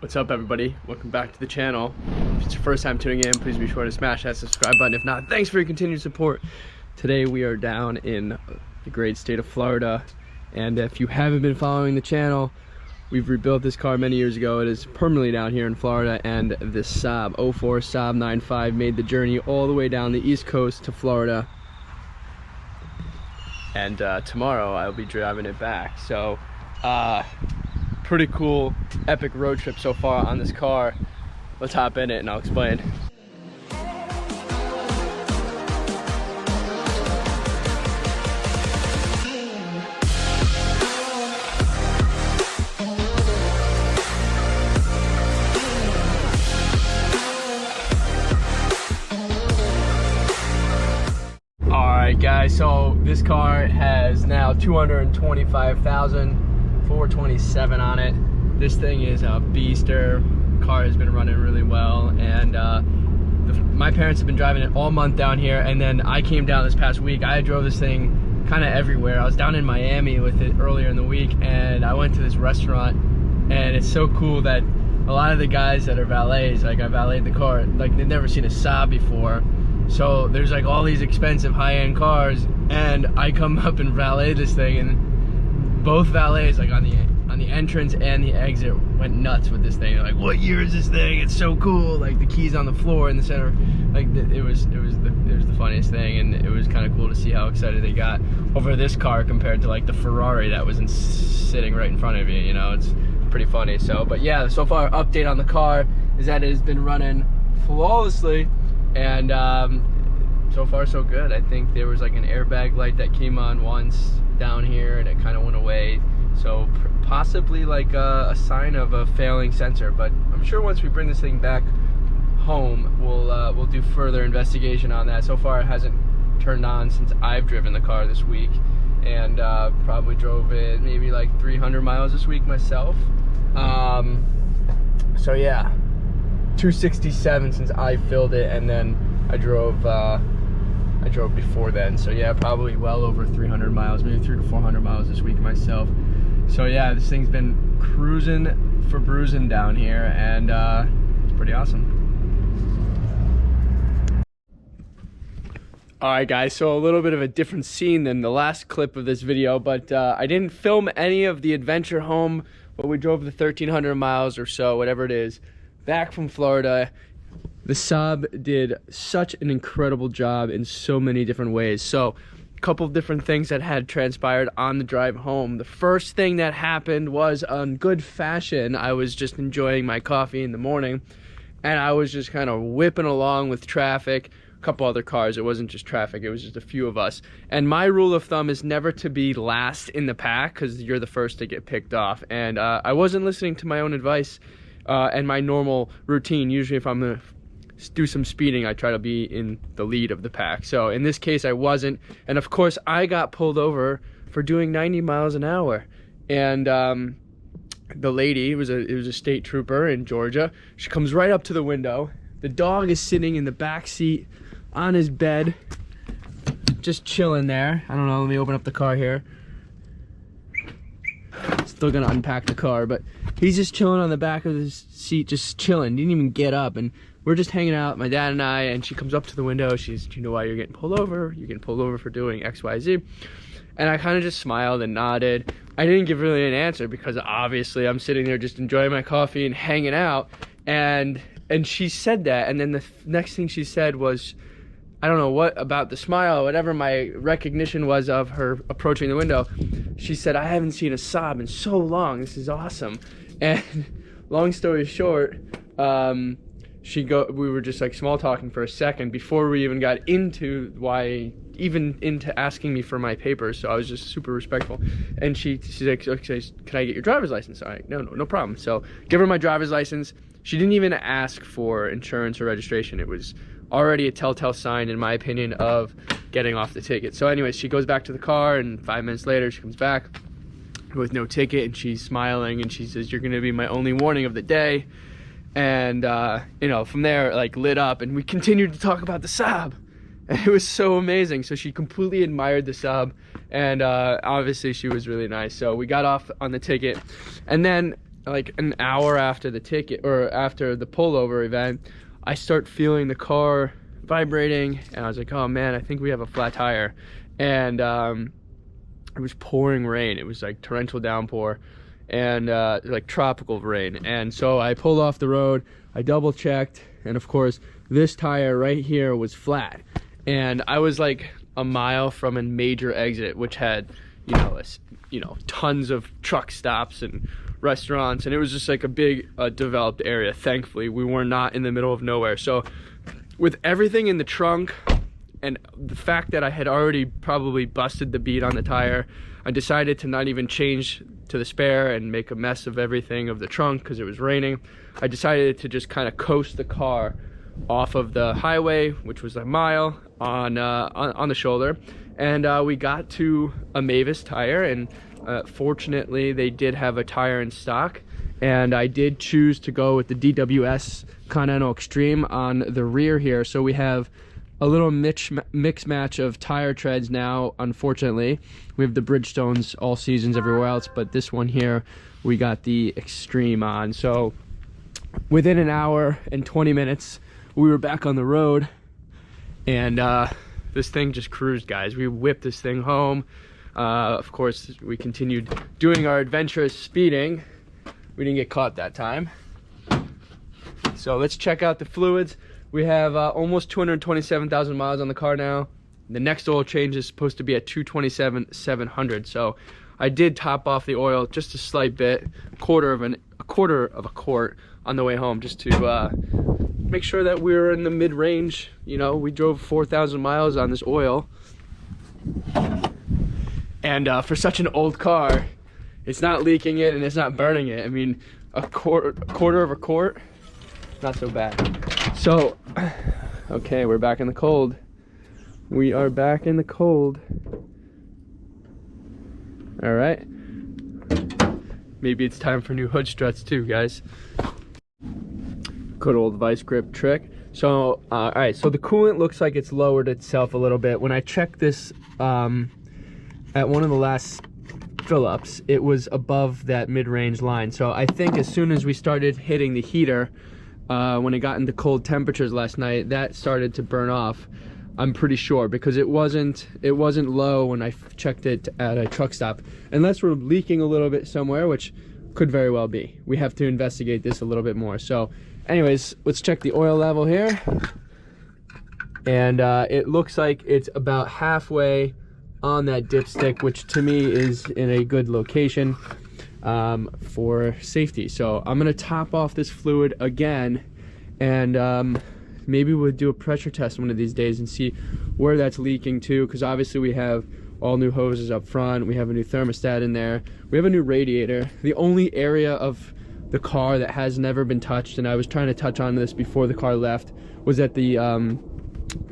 What's up, everybody? Welcome back to the channel. If it's your first time tuning in, please be sure to smash that subscribe button. If not, thanks for your continued support. Today we are down in the great state of Florida, and if you haven't been following the channel, we've rebuilt this car many years ago. It is permanently down here in Florida, and this Saab 04 Saab 95 made the journey all the way down the East Coast to Florida, and tomorrow I'll be driving it back. So pretty cool, epic road trip so far on this car. Let's hop in it and I'll explain. Alright guys, so this car has now 225,427 on it. This thing is a beaster. Car has been running really well, and my parents have been driving it all month down here, and then I came down this past week. I drove this thing kind of everywhere. I was down in Miami with it earlier in the week, and I went to this restaurant, and it's so cool that a lot of the guys that are valets, like I valeted the car, like they've never seen a Saab before. So there's like all these expensive high-end cars, and I come up and valet this thing, and both valets, like on the entrance and the exit, went nuts with this thing. They're like, "What year is this thing? It's so cool!" Like the keys on the floor in the center. Like it was the funniest thing, and it was kind of cool to see how excited they got over this car compared to like the Ferrari that was sitting right in front of you. You know, it's pretty funny. So, but yeah, so far update on the car is that it has been running flawlessly. And so far so good. I think there was like an airbag light that came on once down here and it kind of went away, so possibly like a sign of a failing sensor, but I'm sure once we bring this thing back home we'll do further investigation on that. So far it hasn't turned on since I've driven the car this week, and probably drove it maybe like 300 miles this week myself. So yeah, 267 since I filled it, and then I drove before then. So yeah, probably well over 300 miles, maybe 300 to 400 miles this week myself. So yeah, this thing's been cruising for bruising down here, and it's pretty awesome. Alright guys, so a little bit of a different scene than the last clip of this video, but I didn't film any of the adventure home, but we drove the 1,300 miles or so, whatever it is, back from Florida. The Saab did such an incredible job in so many different ways. So a couple of different things that had transpired on the drive home. The first thing that happened was, on good fashion, I was just enjoying my coffee in the morning, and I was just kind of whipping along with traffic. A couple other cars, it wasn't just traffic, it was just a few of us. And my rule of thumb is never to be last in the pack, because you're the first to get picked off. And I wasn't listening to my own advice and my normal routine. Usually if I'm gonna do some speeding, I try to be in the lead of the pack. So in this case I wasn't, and of course I got pulled over for doing 90 miles an hour. And the lady, it was a state trooper in Georgia. She comes right up to the window. The dog is sitting in the back seat on his bed, just chilling there. I don't know, let me open up the car here. Still gonna unpack the car, but he's just chilling on the back of his seat, just chilling, didn't even get up, and we're just hanging out, my dad and I, and she comes up to the window. She's, "Do you know why you're getting pulled over? You're getting pulled over for doing XYZ. And I kind of just smiled and nodded. I didn't give really an answer because obviously I'm sitting there just enjoying my coffee and hanging out, and she said that, and then the next thing she said was, I don't know what about the smile, whatever my recognition was of her approaching the window, she said, "I haven't seen a Saab in so long, this is awesome." And long story short, we were just like small talking for a second before we even got into asking me for my papers. So I was just super respectful, and she's like, "Okay, can I get your driver's license?" I'm like, no problem. So give her my driver's license. She didn't even ask for insurance or registration. It was already a telltale sign, in my opinion, of getting off the ticket. So anyways, she goes back to the car, and 5 minutes later she comes back with no ticket, and she's smiling, and she says, "You're gonna be my only warning of the day." And you know, from there, like, lit up, and we continued to talk about the Saab, and it was so amazing. So she completely admired the Saab, and obviously she was really nice. So we got off on the ticket, and then like an hour after the ticket, or after the pullover event, I start feeling the car vibrating, and I was like, oh man, I think we have a flat tire. And it was pouring rain. It was like torrential downpour, and like tropical rain. And so I pulled off the road, I double checked, and of course this tire right here was flat. And I was like a mile from a major exit, which had, you know, tons of truck stops and restaurants, and it was just like a big developed area. Thankfully, we were not in the middle of nowhere. So with everything in the trunk and the fact that I had already probably busted the bead on the tire, I decided to not even change to the spare and make a mess of everything of the trunk because it was raining. I decided to just kind of coast the car off of the highway, which was a mile on the shoulder, and we got to a Mavis tire, and fortunately they did have a tire in stock, and I did choose to go with the DWS Continental Extreme on the rear here. So we have a little mix match of tire treads now. Unfortunately, we have the Bridgestones all seasons everywhere else, but this one here we got the Extreme on. So within an hour and 20 minutes we were back on the road, and this thing just cruised, guys. We whipped this thing home. Of course, we continued doing our adventurous speeding. We didn't get caught that time. So let's check out the fluids. We have almost 227,000 miles on the car now. The next oil change is supposed to be at 227,700. So I did top off the oil just a slight bit, a quarter of a quart on the way home, just to make sure that we're in the mid-range. You know, we drove 4,000 miles on this oil, and for such an old car, it's not leaking it and it's not burning it. I mean, a quarter of a quart, not so bad. So, okay, we're back in the cold. We are back in the cold. All right. Maybe it's time for new hood struts too, guys. Good old vice grip trick. So, all right, so the coolant looks like it's lowered itself a little bit. When I checked this at one of the last fill-ups, it was above that mid-range line. So I think as soon as we started hitting the heater, when it got into cold temperatures last night, that started to burn off. I'm pretty sure, because it wasn't low when I checked it at a truck stop, unless we're leaking a little bit somewhere, which could very well be. We have to investigate this a little bit more. So anyways, let's check the oil level here, and it looks like it's about halfway on that dipstick, which to me is in a good location for safety. So I'm gonna top off this fluid again, and maybe we'll do a pressure test one of these days and see where that's leaking to, because obviously we have all new hoses up front, we have a new thermostat in there, we have a new radiator. The only area of the car that has never been touched, and I was trying to touch on this before the car left, was that the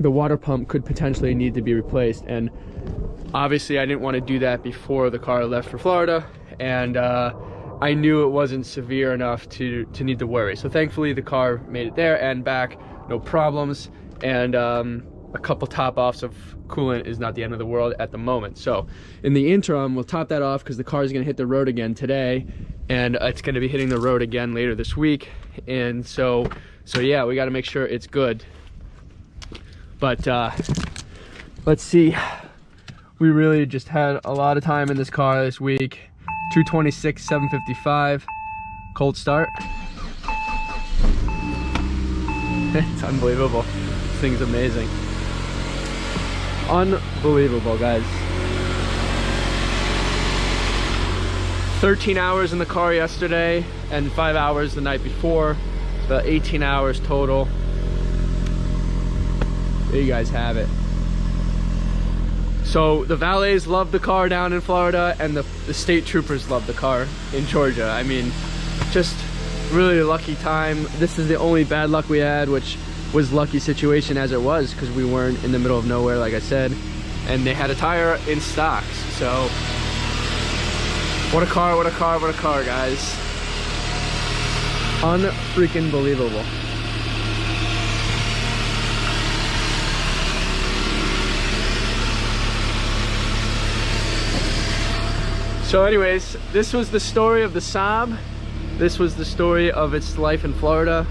water pump could potentially need to be replaced. And obviously I didn't want to do that before the car left for Florida, and I knew it wasn't severe enough to need to worry. So thankfully the car made it there and back, no problems, and a couple top offs of coolant is not the end of the world at the moment. So in the interim, we'll top that off because the car is going to hit the road again today, and it's going to be hitting the road again later this week. And so yeah, we got to make sure it's good. But let's see. We really just had a lot of time in this car this week. 226, 755, cold start. It's unbelievable. This thing's amazing. Unbelievable, guys. 13 hours in the car yesterday and 5 hours the night before. The 18 hours total. There you guys have it. So the valets love the car down in Florida, and the state troopers love the car in Georgia. I mean, just really a lucky time. This is the only bad luck we had, which was lucky situation as it was, because we weren't in the middle of nowhere, like I said, and they had a tire in stock. So what a car, what a car, what a car, guys. Unfreaking believable. So anyways, this was the story of the Saab. this was the story of its life in Florida.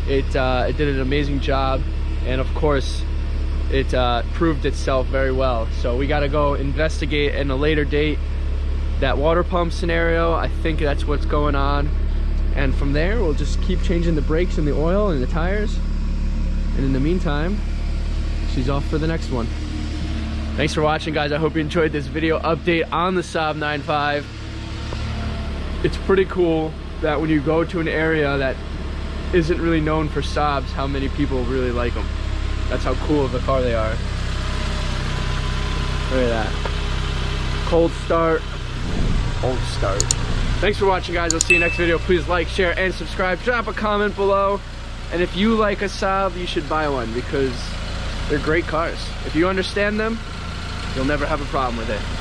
It did an amazing job, and of course it proved itself very well. So we got to go investigate in a later date that water pump scenario. I think that's what's going on, and from there we'll just keep changing the brakes and the oil and the tires, and in the meantime she's off for the next one. Thanks for watching, guys. I hope you enjoyed this video update on the Saab 9.5. It's pretty cool that when you go to an area that isn't really known for Saabs, how many people really like them. That's how cool of a car they are. Look at that. Cold start. Cold start. Thanks for watching, guys. I'll see you next video. Please like, share, and subscribe. Drop a comment below. And if you like a Saab, you should buy one because they're great cars. If you understand them, you'll never have a problem with it.